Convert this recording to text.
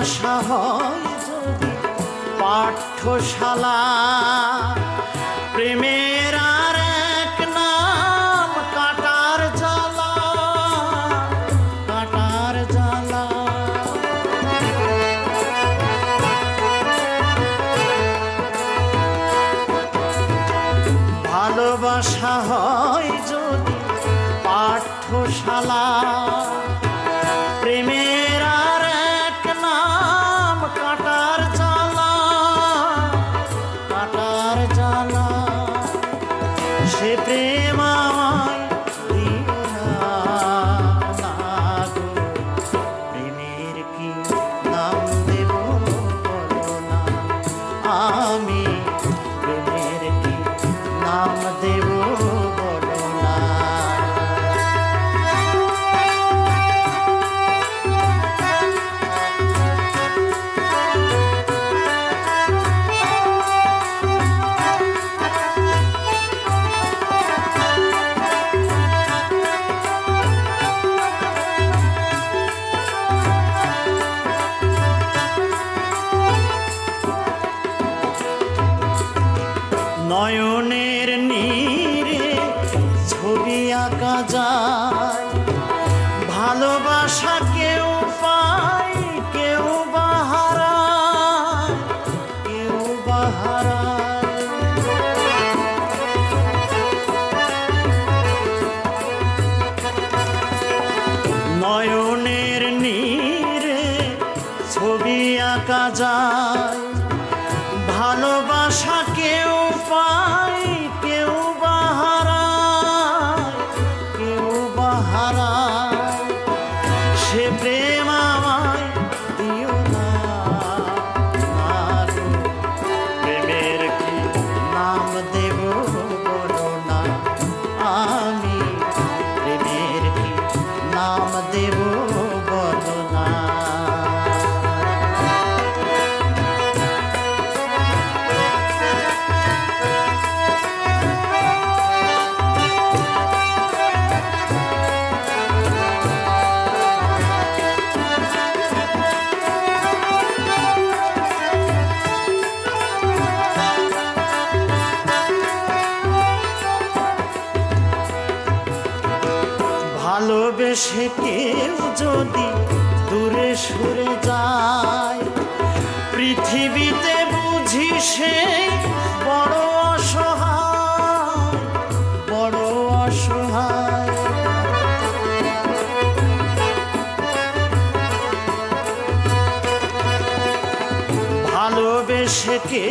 ভালোবাসা হয় যদি পাঠ্যশালা, প্রেমের আর এক নাম কাটার জ্বালা, কাটার জ্বালা। ভালোবাসা হয় যদি পাঠ্যশালা, প্রেমের আর এক নাম কাটার জ্বালা, কাটার জ্বালা। সে প্রেম আমায় দিও না গো, প্রেমের কি নাম দেব বলো না, আমি প্রেমের কি নাম দেব বলো না। নয়নের নীরে ছবি আঁকা যায়, ভালোবাসা কেউ পায় কেউ বাহারায়, কেউ বাহারায়। নয়নের নীরে ছবি আঁকা যায়, ভালোবাসা কেউ পায় কেউ বাহারায়, কেউ বাহারায়। সে প্রেম আমায় দিও না গো, প্রেমের কি নাম দেব বলো না, আমি প্রেমের কি নাম দেব বলো না। ভালোবেসে কেউ যদি দূরে সরে যায়, পৃথিবীতে বুঝি সে বড় অসহায়, বড় অসহায়। ভালোবেসে কে